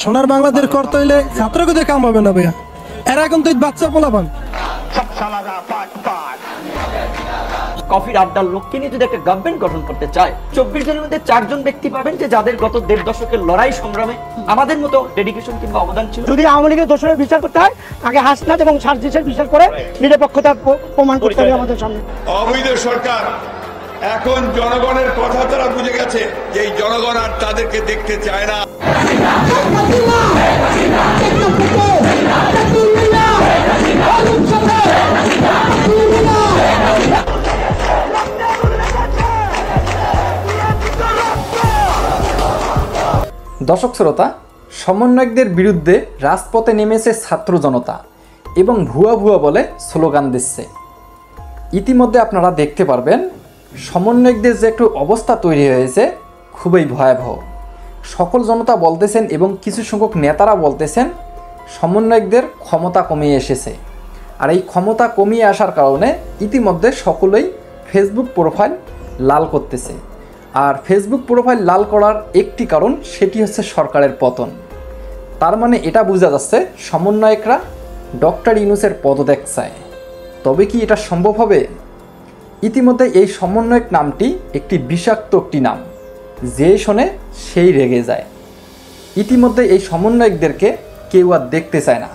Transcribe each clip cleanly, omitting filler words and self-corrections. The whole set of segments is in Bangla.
সোনার বাংলাদেশ করতে হইলে ছাত্রকে কাম হবে না ভাইয়া, এরা এখন তো বাচ্চা পোলাপান। কফির আড্ডার লোককে নিয়ে যদি একটা গভর্নমেন্ট গঠন করতে চায়, 24 জনের মধ্যে 4 জন ব্যক্তি পাবেন যে যাদের গত 1.5 দশকের লড়াই সংগ্রামে আমাদের মতো ডেডিকেশন কিংবা অবদান ছিল। যদি আওয়ামী লীগের দোষরের বিচার করতে হয়, আগে হাসনাত এবং সার্জিসের বিচার করে নিরপেক্ষতা প্রমাণ করতে হবে আমাদের সামনে। অবৈধ সরকার এখন জনগণের কথা তারা বুঝে গেছে যে এই জনগণ আর তাদেরকে দেখতে চায় না। দর্শক শ্রোতা, সমন্বয়কদের বিরুদ্ধে রাজপথে নেমেছে ছাত্র জনতা এবং ভুয়া ভুয়া বলে স্লোগান দিচ্ছে। ইতিমধ্যে আপনারা দেখতে পারবেন সমন্বয়কদের যে একটু অবস্থা তৈরি হয়েছে খুবই ভয়াবহ। সকল জনতা বলতেছেন এবং কিছু সংখ্যক নেতারা বলতেছেন সমন্বয়কদের ক্ষমতা কমিয়ে এসেছে। আর এই ক্ষমতা কমিয়ে আসার কারণে ইতিমধ্যে সকলেই ফেসবুক প্রোফাইল লাল করতেছে। আর ফেসবুক প্রোফাইল লাল করার একটি কারণ, সেটি হচ্ছে সরকারের পতন। তার মানে এটা বোঝা যাচ্ছে সমন্বয়করা ডক্টর ইউনূসের পদত্যাগ চায়। তবে কি এটা সম্ভব হবে? ইতিমধ্যে এই সমন্বয়ক নামটি একটি বিষাক্ত একটি নাম, যে শোনে সেই রেগে যায়। ইতিমধ্যে এই সমন্বয়কদেরকে কেউ আর দেখতে চায় না।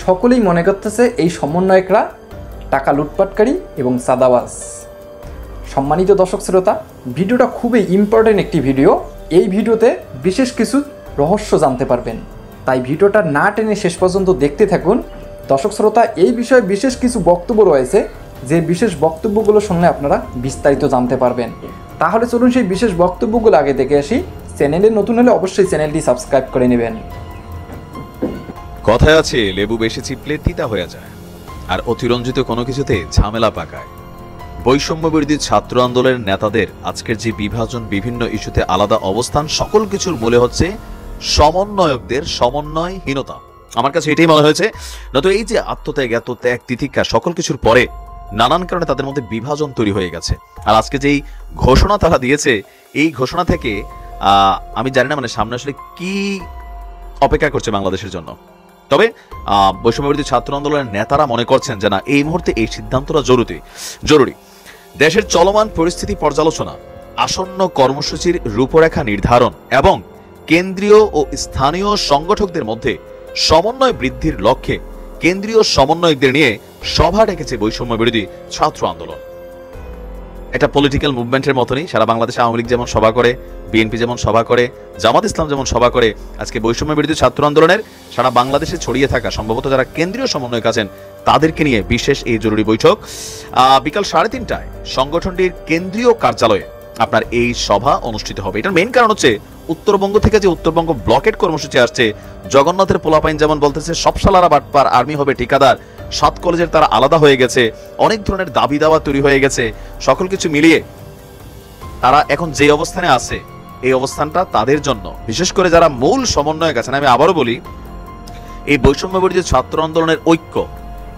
সকলেই মনে করতেছে এই সমন্বয়করা টাকা লুটপাটকারী এবং চাঁদাবাজ। সম্মানিত দর্শক শ্রোতা, ভিডিওটা খুবই ইম্পর্টেন্ট একটি ভিডিও। এই ভিডিওতে বিশেষ কিছু রহস্য জানতে পারবেন, তাই ভিডিওটা না টেনে শেষ পর্যন্ত দেখতে থাকুন। দর্শক শ্রোতা, এই বিষয়ে বিশেষ কিছু বক্তব্য রয়েছে, যে বিশেষ বক্তব্যগুলো শুনলে আপনারা বিস্তারিত জানতে পারবেন। তাহলে চলুন সেই বিশেষ বক্তব্যগুলো আগে দেখে আসি। চ্যানেলে নতুন হলে অবশ্যই চ্যানেলটি সাবস্ক্রাইব করে নেবেন। কথায় আছে, লেবু বেশি চিপলে তিতা হয়ে যায়, আর অতিরঞ্জিত কোনো কিছুতে ঝামেলা পাকায়। বৈষম্য বিরোধী ছাত্র আন্দোলনের নেতাদের আজকের যে বিভাজন, বিভিন্ন ইস্যুতে আলাদা অবস্থান, সকল কিছুর মূলে হচ্ছে সমন্বয়কদের সমন্বয়হীনতা। আমার কাছে এটাই মনে হয়েছে। নয়তো এই যে আত্মত্যাগ, এত ত্যাগ তিতিক্ষা, সকল কিছুর পরে নানান কারণে তাদের মধ্যে বিভাজন তৈরি হয়ে গেছে। আর আজকে যেই ঘোষণা তারা দিয়েছে, এই ঘোষণা থেকে আমি জানি না মানে সামনে আসলে কি অপেক্ষা করছে বাংলাদেশের জন্য। তবে বৈষম্য বিরোধী ছাত্র আন্দোলনের নেতারা মনে করছেন যে না, এই মুহূর্তে এই সিদ্ধান্তটা জরুরি। দেশের চলমান পরিস্থিতি পর্যালোচনা, আসন্ন কর্মসূচির রূপরেখা নির্ধারণ এবং কেন্দ্রীয় ও স্থানীয় সংগঠকদের মধ্যে সমন্বয় বৃদ্ধির লক্ষ্যে কেন্দ্রীয় সমন্বয়কদের নিয়ে সভা ডেকেছে বৈষম্য বিরোধী ছাত্র আন্দোলন। এটা পলিটিক্যাল মুভমেন্টের মতনই সারা বাংলাদেশে আওয়ামী লীগ যেমন সভা করে, বিএনপি যেমন সভা করে, জামাত ইসলাম যেমন সভা করে, আজকে বৈষম্য বিরোধী ছাত্র আন্দোলনের সারা বাংলাদেশে ছড়িয়ে থাকা সম্ভবত যারা কেন্দ্রীয় সমন্বয়ক আছেন তাদেরকে নিয়ে বিশেষ এই জরুরি বৈঠক। বিকাল 3:30টায় সংগঠনটির কেন্দ্রীয় কার্যালয়ে আপনার এই সভা অনুষ্ঠিত হবে। এটার মেইন কারণ হচ্ছে উত্তরবঙ্গ থেকে যে উত্তরবঙ্গ ব্লকেট কর্মসূচি আসছে, জগন্নাথের পোলাপাইন যেমন বলতেছে সব সালারা বাটপার, আর্মি হবে ঠিকাদার, 7 কলেজের তারা আলাদা হয়ে গেছে, অনেক ধরনের দাবি দাওয়া তৈরি হয়ে গেছে। সকল কিছু মিলিয়ে তারা এখন যে অবস্থানে আছে, এই অবস্থানটা তাদের জন্য, বিশেষ করে যারা মূল সমন্বয়ক আছেন, আমি আবারও বলি, এই বৈষম্য বিরোধী ছাত্র আন্দোলনের ঐক্য,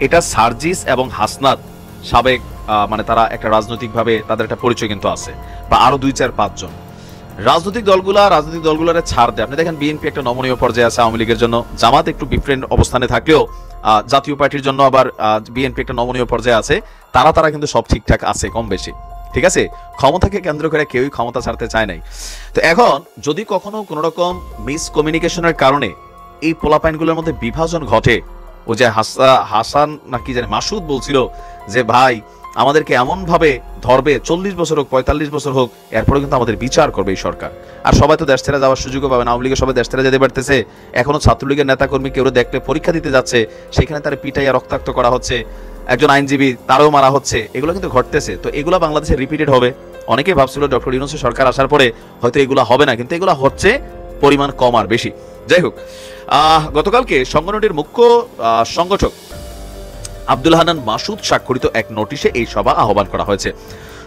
এটা সার্জিস এবং হাসনাত সাবেক মানে তারা একটা রাজনৈতিকভাবে তাদের একটা পরিচয় কিন্তু আছে, বা আরো 2, 4, 5 জন রাজনৈতিক দলগুলোরে ছাড় দেয়। আপনি দেখেন বিএনপি একটা নমনীয় পর্যায়ে আছে আওয়ামী লীগের জন্য, জামাত একটু ডিফারেন্ট অবস্থানে থাকলেও জাতীয় পার্টির জন্য আবার বিএনপি একটা নমনীয় পর্যায়ে আছে। তারা কিন্তু সব ঠিকঠাক আছে কম বেশি, ঠিক আছে। ক্ষমতাকে কেন্দ্র করে কেউই ক্ষমতা ছাড়তে চায় নাই। তো এখন যদি কখনো কোনো রকম মিসকমিউনিকেশনের কারণে এই পোলাপাইনগুলোর মধ্যে বিভাজন ঘটে, ও যে হাসান নাকি জানে মাসুদ বলছিল যে ভাই আমাদেরকে এমন ভাবে ধরবে, 40 বছর হোক 45 বছর হোক, এরপরে কিন্তু আমাদের বিচার করবে এই সরকার। আর সবাই তো দেশ ছেড়ে যাওয়ার সুযোগও পাবে না। আওয়ামী লীগের সবাই দেশ ছেড়ে যেতে পারতেছে, এখনো ছাত্রলীগের নেতাকর্মী কেউ দেখলে পরীক্ষা দিতে যাচ্ছে, সেখানে তারা পিটাইয়া রক্তাক্ত করা হচ্ছে, একজন আইনজীবী তারও মারা হচ্ছে, এগুলো কিন্তু ঘটতেছে। তো এগুলো বাংলাদেশে রিপিটেড হবে। অনেকেই ভাবছিল ডক্টর ইউনূসের সরকার আসার পরে হয়তো এগুলো হবে না, কিন্তু এগুলো হচ্ছে, পরিমাণ কম আর বেশি। যাই হোক, গতকালকে সংগঠনটির মুখ্য সংগঠক আব্দুল হান্নান মাসুদ স্বাক্ষরিত এক নোটিশে এই সভা আহ্বান করা হয়েছে।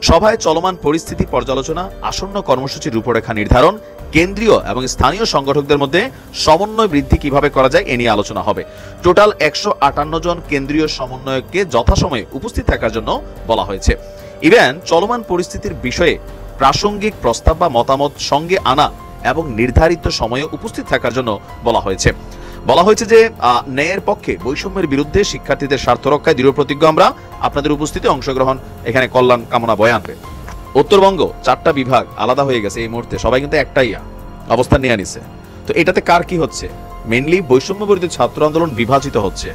সভায় চলমান পরিস্থিতি পর্যালোচনা, আসন্ন কর্মসূচির রূপরেখা নির্ধারণ, কেন্দ্রীয় এবং স্থানীয় সংগঠকদের মধ্যে সমন্বয় বৃদ্ধি কিভাবে করা যায় এ নিয়ে আলোচনা হবে। টোটাল 158 জন কেন্দ্রীয় সমন্বয়ককে যথাসময়ে উপস্থিত থাকার জন্য বলা হয়েছে। ইভেন চলমান পরিস্থিতির বিষয়ে প্রাসঙ্গিক প্রস্তাব বা মতামত সঙ্গে আনা এবং নির্ধারিত সময়ে উপস্থিত থাকার জন্য বলা হয়েছে। বলা হয়েছে যে ন্যায়ের পক্ষে, বৈষম্যের বিরুদ্ধে, শিক্ষার্থীদের স্বার্থ রক্ষায় দৃঢ় প্রতিজ্ঞ আমরা। আপনাদের উপস্থিতি, অংশগ্রহণ, এখানে কল্যাণ কামনা বয়ান। উত্তরবঙ্গ 4টা বিভাগ আলাদা হয়ে গেছে এই মুহূর্তে, সবাই কিন্তু একটাই অবস্থান নিয়ে নিছে। তো এটাতে কার কি হচ্ছে? মেইনলি বৈষম্য বিরোধী ছাত্র আন্দোলন বিভাজিত হচ্ছে।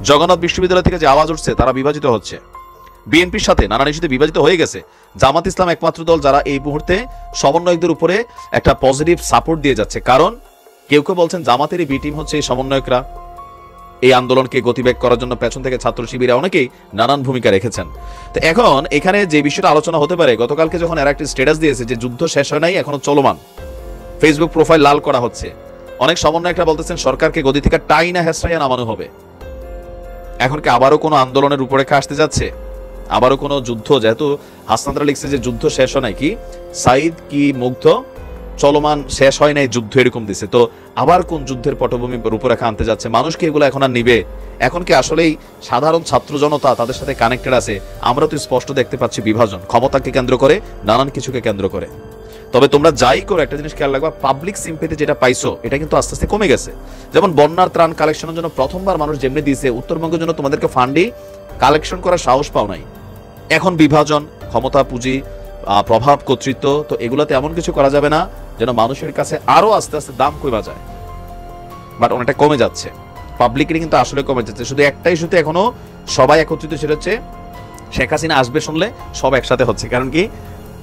জগন্নাথ বিশ্ববিদ্যালয় থেকে যে আওয়াজ উঠছে তারা বিভাজিত হচ্ছে। বিএনপির সাথে নানান ইস্যুতে বিভাজিত হয়ে গেছে। জামাত ইসলাম একমাত্র দল যারা এই মুহূর্তে সমন্বয়কদের উপরে একটা পজিটিভ সাপোর্ট দিয়ে যাচ্ছে। কারণ কেউ কেউ বলছেন জামাতেরই বি টিম হচ্ছে এই সমন্বয়করা। এই আন্দোলনকে গতিবেগ করার জন্য পেছন থেকে ছাত্র শিবিরা অনেকেই নানান ভূমিকা রেখেছেন। তো এখন এখানে যে বিষয়টা আলোচনা হতে পারে, গতকালকে যখন এরা একটা স্ট্যাটাস দিয়েছে যে যুদ্ধ শেষ হয় নাই, এখনো চলমান, ফেসবুক প্রোফাইল লাল করা হচ্ছে। অনেক সমন্বয়করা বলতেছেন সরকারকে গদি থেকে টাইনা হেসরাইয়া নামানো হবে। এখন কি আবারও কোনো আন্দোলনের রূপরেখা আসতে যাচ্ছে? আবারও কোনো যুদ্ধ? যেহেতু হাসনাতরা লিখছে যে যুদ্ধ শেষ হয় নাই, কি সাইদ কি মুগ্ধ চলমান, শেষ হয় নাই যুদ্ধ, এরকম দিছে। তো আবার কোন যুদ্ধের পটভূমি রূপরেখা আনতে যাচ্ছে? মানুষ কি এগুলো এখন আর নিবে? এখন কি আসলেই সাধারণ ছাত্র জনতা তাদের সাথে কানেক্টেড আছে? আমরা তো স্পষ্ট দেখতে পাচ্ছি বিভাজন, ক্ষমতাকে কেন্দ্র করে, নানান কিছুকে কেন্দ্র করে। তবে তোমরা যাই করো একটা জিনিস খেয়াল রাখবা, পাবলিক সিম্পেথি যেটা পাইছো এটা কিন্তু আস্তে আস্তে কমে গেছে। যেমন বন্যার ত্রাণ কালেকশনের জন্য প্রথমবার মানুষ যেমনি দিয়েছে, উত্তরবঙ্গের জন্য তোমাদেরকে ফান্ডি কালেকশন করার সাহস পাও নাই। এখন বিভাজন, ক্ষমতা, পুঁজি, প্রভাব, কর্তৃত্ব, তো এগুলাতে এমন কিছু করা যাবে না যেন মানুষের কাছে আরো আস্তে আস্তে দাম কমে যায়। বাট অনেকটা কমে যাচ্ছে, পাবলিকেরই কিন্তু আসলে কমে যাচ্ছে। শুধু একটাই ইস্যুতে এখনো সবাই একত্রিত, সেটা হচ্ছে শেখ হাসিনা আসবে শুনলে সব একসাথে হচ্ছে। কারণ কি,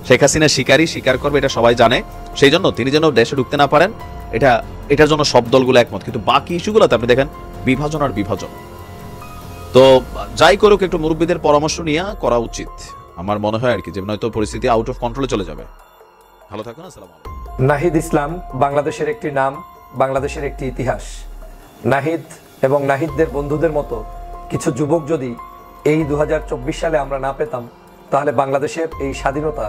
শেখ হাসিনা শিকারী, স্বীকার করবে, এটা সবাই জানে। সেই জন্য তিনি যেন দেশে ঢুকতে না পারেন, এটার জন্য সব দলগুলো একমত। কিন্তু বাকি ইস্যুগুলোতে আপনি দেখেন বিভাজন আর বিভাজন। তো যাই করুক, একটু মুরব্বীদের পরামর্শ নিয়ে করা উচিত আমার মনে হয় আর কি, যে নয়তো পরিস্থিতি আউট অফ কন্ট্রোলে চলে যাবে। ভালো থাকুন, আসসালামু আলাইকুম। নাহিদ ইসলাম বাংলাদেশের একটি নাম, বাংলাদেশের একটি ইতিহাস। নাহিদ এবং নাহিদদের বন্ধুদের মতো কিছু যুবক যদি এই 2024 সালে আমরা না পেতাম, তাহলে বাংলাদেশের এই স্বাধীনতা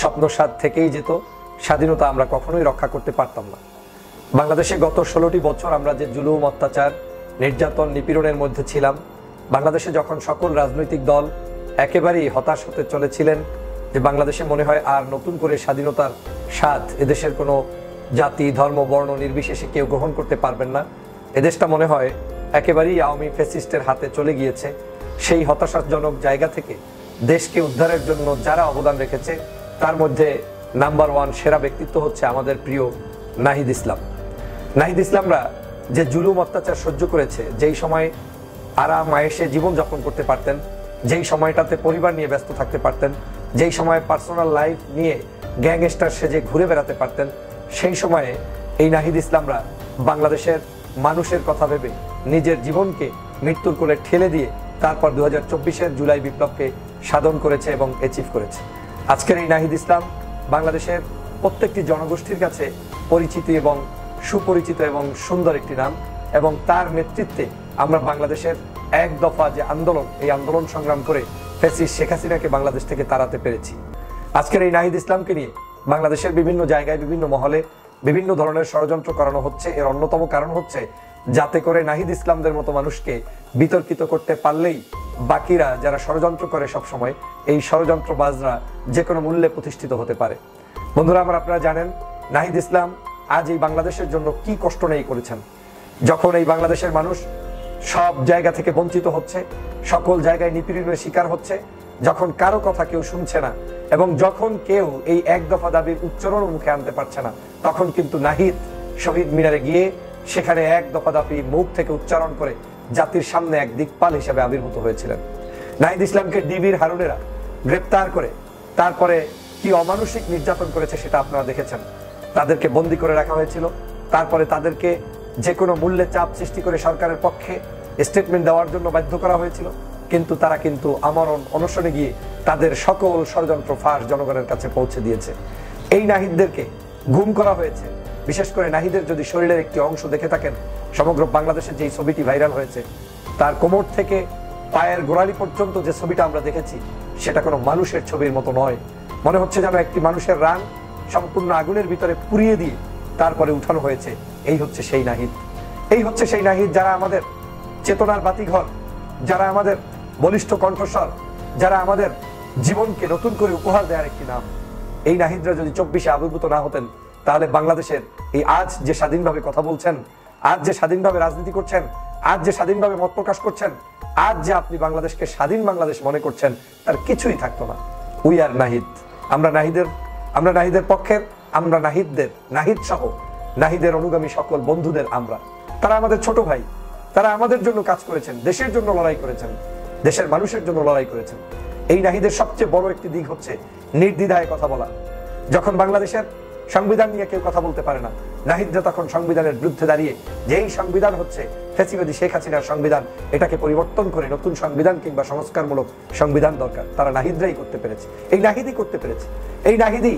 স্বপ্নসাদ থেকেই যেত। স্বাধীনতা আমরা কখনোই রক্ষা করতে পারতাম না। বাংলাদেশে গত 16টি বছর আমরা যে জুলুম, অত্যাচার, নির্যাতন, নিপীড়নের মধ্যে ছিলাম, বাংলাদেশে যখন সকল রাজনৈতিক দল একেবারেই হতাশ হতে চলেছিলেন যে বাংলাদেশে মনে হয় আর নতুন করে স্বাধীনতার স্বাদ এদেশের কোনো জাতি, ধর্ম, বর্ণ নির্বিশেষে কেউ গ্রহণ করতে পারবেন না, এদেশটা মনে হয় একেবারেই আওয়ামী ফ্যাসিস্টের হাতে চলে গিয়েছে। সেই হতাশাজনক জায়গা থেকে দেশকে উদ্ধারের জন্য যারা অবদান রেখেছে তার মধ্যে নাম্বার 1 সেরা ব্যক্তিত্ব হচ্ছে আমাদের প্রিয় নাহিদ ইসলাম। নাহিদ ইসলামরা যে জুলুম, অত্যাচার সহ্য করেছে, যেই সময় আরাম আয়েশে জীবনযাপন করতে পারতেন, যেই সময়টাতে পরিবার নিয়ে ব্যস্ত থাকতে পারতেন, যেই সময় পার্সোনাল লাইফ নিয়ে গ্যাংস্টার সেজে ঘুরে বেড়াতে পারতেন, সেই সময়ে এই নাহিদ ইসলামরা বাংলাদেশের মানুষের কথা ভেবে নিজের জীবনকে মৃত্যুর কোলে ঠেলে দিয়ে তারপর 2024-এর জুলাই বিপ্লবকে সাধন করেছে এবং অ্যাচিভ করেছে। আজকের এই নাহিদ ইসলাম বাংলাদেশের প্রত্যেকটি জনগোষ্ঠীর কাছে পরিচিত এবং সুপরিচিত এবং সুন্দর একটি নাম, এবং তার নেতৃত্বে আমরা বাংলাদেশের এক দফা যে আন্দোলন, এই আন্দোলন সংগ্রাম করে ফ্যাসিস্ট শেখ হাসিনাকে বাংলাদেশ থেকে তাড়াতে পেরেছি। আজকের এই নাহিদ ইসলামকে নিয়ে বাংলাদেশের বিভিন্ন জায়গায়, বিভিন্ন মহলে বিভিন্ন ধরনের ষড়যন্ত্র করানো হচ্ছে। এর অন্যতম কারণ হচ্ছে যাতে করে নাহিদ ইসলামদের মতো মানুষকে বিতর্কিত করতে পারলেই বাকিরা যারা ষড়যন্ত্র করে সবসময়, এই ষড়যন্ত্রবাজরা যে কোনো মূল্যে প্রতিষ্ঠিত হতে পারে। বন্ধুরা আমার, আপনারা জানেন নাহিদ ইসলাম আজ এই বাংলাদেশের জন্য কি কষ্ট নেই করেছেন। যখন এই বাংলাদেশের মানুষ সব জায়গা থেকে বঞ্চিত হচ্ছে, সকল জায়গায় নিপীড়নের শিকার হচ্ছে, যখন কারো কথা কেউ শুনছে না, এবং যখন কেউ এই এক দফা দাবির উচ্চারণ মুখে আনতে পারছে না, তখন কিন্তু নাহিদ শহীদ মিনারে গিয়ে সেখানে এক দফা দাবি মুখ থেকে উচ্চারণ করে জাতির সামনে এক দিকপাল হিসেবে আবির্ভূত হয়েছিলেন। নাহিদ ইসলামকে ডিবির হারুনেরা গ্রেপ্তার করে তারপরে কি অমানসিক নির্যাতন করেছে সেটা আপনারা দেখেছেন। তাদেরকে বন্দী করে রাখা হয়েছিল, তারপরে তাদেরকে যে কোনো মূল্যে চাপ সৃষ্টি করে সরকারের পক্ষে স্টেটমেন্ট দেওয়ার জন্য বাধ্য করা হয়েছিল, কিন্তু তারা কিন্তু আমরণ অনশনে গিয়ে তাদের সকল ষড়যন্ত্র ফাঁস জনগণের কাছে পৌঁছে দিয়েছে। এই নাহিদদেরকে গুম করা হয়েছে। বিশেষ করে নাহিদের যদি শরীরের একটি অংশ দেখে থাকেন, সমগ্র বাংলাদেশের যে ছবিটি ভাইরাল হয়েছে, তার কোমর থেকে পায়ের গোড়ালি পর্যন্ত যে ছবিটা আমরা দেখেছি, সেটা কোনো মানুষের ছবির মতো নয়। মনে হচ্ছে যেন একটি মানুষের রান সম্পূর্ণ আগুনের ভিতরে পুড়িয়ে দিয়ে তারপরে উঠানো হয়েছে। এই হচ্ছে সেই নাহিদ, এই হচ্ছে সেই নাহিদ যারা আমাদের চেতনার বাতিঘর, যারা আমাদের বলিষ্ঠ কণ্ঠস্বর, যারা আমাদের জীবনকে নতুন করে উপহার দেওয়ার একটি নাম। এই নাহিদরা যদি 24-এ আবির্ভূত না হতেন, তাহলে বাংলাদেশের এই আজ যে স্বাধীনভাবে কথা বলছেন, আজ যে স্বাধীনভাবে রাজনীতি করছেন, আজ যে স্বাধীনভাবে মত প্রকাশ করছেন, আজ যে আপনি বাংলাদেশকে স্বাধীন বাংলাদেশ মনে করছেন, তার কিছুই থাকতো না। We are Nahid. আমরা নাহিদের পক্ষের, আমরা নাহিদ সহ নাহিদের অনুগামী সকল বন্ধুদের আমরা। তারা আমাদের ছোট ভাই, তারা আমাদের জন্য কাজ করেছেন, দেশের জন্য লড়াই করেছেন, দেশের মানুষের জন্য লড়াই করেছেন। এই নাহিদের সবচেয়ে বড় একটি দিক হচ্ছে নির্দ্বিধায় কথা বলা। যখন বাংলাদেশের সংবিধান নিয়ে কেউ কথা বলতে পারে না, নাহিদরা তখন সংবিধানের বিরুদ্ধে দাঁড়িয়ে, যেই সংবিধান হচ্ছে ফ্যাসিবাদী শেখ হাসিনার সংবিধান, এটাকে পরিবর্তন করে নতুন সংবিধান কিংবা সংস্কারমূলক সংবিধান দরকার, তারা নাহিদরাই করতে পেরেছে। এই নাহিদই করতে পেরেছে। এই নাহিদই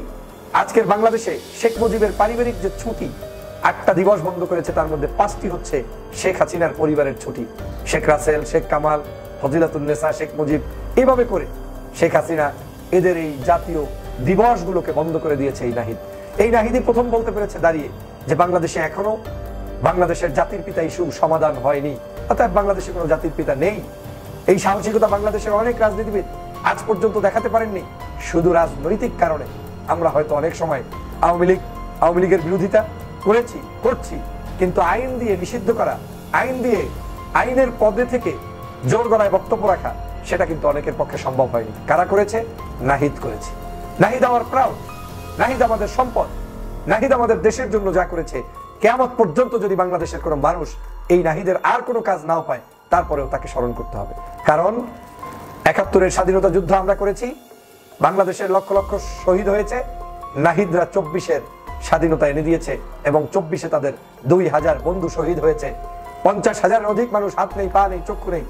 আজকের বাংলাদেশে শেখ মুজিবের পারিবারিক যে ছুটি, 8টা দিবস বন্ধ করেছে, তার মধ্যে 5টি হচ্ছে শেখ হাসিনার পরিবারের ছুটি। শেখ রাসেল, শেখ কামাল, ফজিলাতুন্নেসা, শেখ মুজিব, এভাবে করে শেখ হাসিনা এদের এই জাতীয় দিবসগুলোকে বন্ধ করে দিয়েছে এই নাহিদ। এই নাহিদই প্রথম বলতে পেরেছে দাঁড়িয়ে যে বাংলাদেশে এখনো বাংলাদেশের জাতির পিতা ইস্যু সমাধান হয়নি, অর্থাৎ বাংলাদেশে কোনো জাতির পিতা নেই। এই সাহসিকতা বাংলাদেশের অনেক রাজনীতিবিদ আজ পর্যন্ত দেখাতে পারেননি, শুধু রাজনৈতিক কারণে। আমরা হয়তো অনেক সময় আওয়ামী লীগের বিরোধিতা করছি, কিন্তু আইন দিয়ে নিষিদ্ধ করা, আইনের পদে থেকে জোর গলায় বক্তব্য রাখা, সেটা কিন্তু অনেকের পক্ষে সম্ভব হয়নি। কারা করেছে? নাহিদ করেছে। নাহিদ আমার প্রাউড, নাহিদ আমাদের সম্পদ, নাহিদ আমাদের দেশের জন্য যা করেছে, কিয়ামত পর্যন্ত যদি বাংলাদেশের কোনো মানুষ এই নাহিদের আর কোনো কাজ নাও পায়, তারপরেও তাকে স্মরণ করতে হবে। কারণ ৭১-এর স্বাধীনতা যুদ্ধ আমরা করেছি, বাংলাদেশের লক্ষ লক্ষ শহীদ হয়েছে, নাহিদরা 24-এর স্বাধীনতা এনে দিয়েছে, এবং 24-এ তাদের 2000 বন্ধু শহীদ হয়েছে, 50,000-এর অধিক মানুষ হাত নেই, পা নেই, চক্ষু নেই।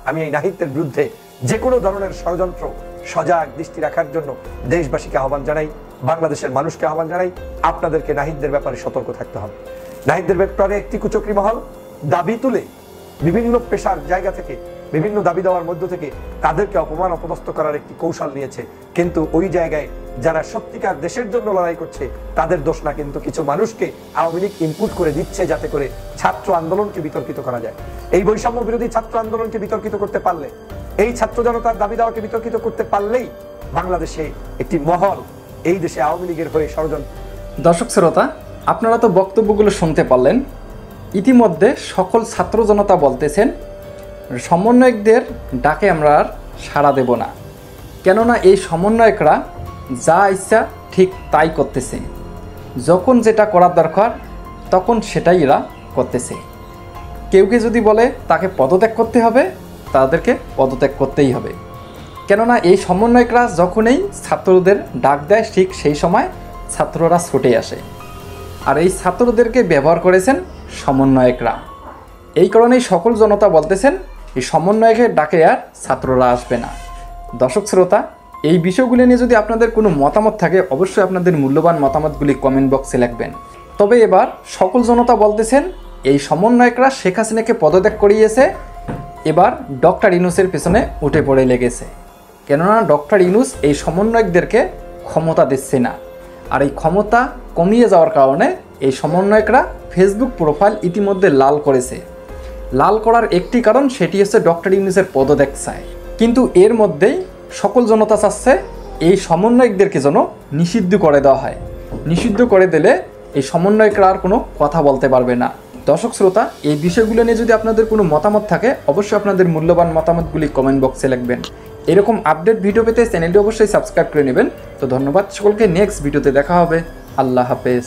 আমি এই নাহিদদের বিরুদ্ধে যে কোনো ধরনের ষড়যন্ত্র সজাগ দৃষ্টি রাখার জন্য দেশবাসীকে আহ্বান জানাই, বাংলাদেশের মানুষকে আহ্বান জানাই, আপনাদেরকে নাহিদদের ব্যাপারে সতর্ক থাকতে হবে। নাহিদদের ব্যাপারে একটি কুচক্রী মহল দাবি তুলে বিভিন্ন পেশার জায়গা থেকে, বিভিন্ন দাবি দেওয়ার মধ্য থেকে তাদেরকে অপমান অপদস্থ করার একটি কৌশল নিয়েছে, কিন্তু ওই জায়গায় যারা সত্যিকার দেশের জন্য লড়াই করছে তাদের দোষ না, কিন্তু কিছু মানুষকে আওয়ামী লীগ ইনপুট করে দিচ্ছে যাতে করে ছাত্র আন্দোলনকে বিতর্কিত করা যায়। এই বৈষম্য বিরোধী ছাত্র আন্দোলনকে বিতর্কিত করতে পারলে, এই ছাত্র জনতার দাবি দাওয়াকে বিতর্কিত করতে পারলেই বাংলাদেশে একটি মহল এই দেশে আওয়ামী লীগের হয়ে ষড়যন্ত্র। দর্শক শ্রোতা, আপনারা তো বক্তব্যগুলো শুনতে পারলেন। ইতিমধ্যে সকল ছাত্র জনতা বলতেছেন সমন্বয়কদের ডাকে আমরা আর সাড়া দেব না, কেননা এই সমন্বয়করা যা ইচ্ছা ঠিক তাই করতেছে, যখন যেটা করার দরকার তখন সেটাই এরা করতেছে। কেউ যদি বলে তাকে পদত্যাগ করতে হবে, তাদেরকে পদত্যাগ করতেই হবে, কেননা এই সমন্বয়করা যখনই ছাত্রদের ডাক দেয় ঠিক সেই সময় ছাত্ররা ছুটে আসে, আর এই ছাত্রদেরকে ব্যবহার করেছেন সমন্বয়করা। এই কারণেই সকল জনতা বলতেছেন এই সমন্বয়কের ডাকে আর ছাত্ররা আসবে না। দর্শক শ্রোতা, এই বিষয়গুলি নিয়ে যদি আপনাদের কোনো মতামত থাকে, অবশ্যই আপনাদের মূল্যবান মতামতগুলি কমেন্ট বক্সে লিখবেন। তবে এবার সকল জনতা বলতেছেন এই সমন্বয়করা শেখ হাসিনাকে পদত্যাগ করিয়েছে, এবার ডক্টর ইউনূসের পেছনে উঠে পড়ে লেগেছে, কেননা ডক্টর ইউনূস এই সমন্বয়কদেরকে ক্ষমতা দিচ্ছে না, আর এই ক্ষমতা কমিয়ে যাওয়ার কারণে এই সমন্বয়করা ফেসবুক প্রোফাইল ইতিমধ্যে লাল করেছে। লাল করার একটি কারণ সেটি হচ্ছে ডক্টর ইউনূসের পদত্যাগ চায়, কিন্তু এর মধ্যেই সকল জনতা চাচ্ছে এই সমন্বয়কদেরকে যেন নিষিদ্ধ করে দেওয়া হয়। নিষিদ্ধ করে দিলে এই সমন্বয়করা আর কোনো কথা বলতে পারবে না। দর্শক শ্রোতা, এই বিষয়গুলো নিয়ে যদি আপনাদের কোনো মতামত থাকে, অবশ্যই আপনাদের মূল্যবান মতামতগুলি কমেন্ট বক্সে লিখবেন। এরকম আপডেট ভিডিও পেতে চ্যানেলটি অবশ্যই সাবস্ক্রাইব করে নেবেন। তো ধন্যবাদ সকলকে, নেক্সট ভিডিওতে দেখা হবে। আল্লাহ হাফেজ।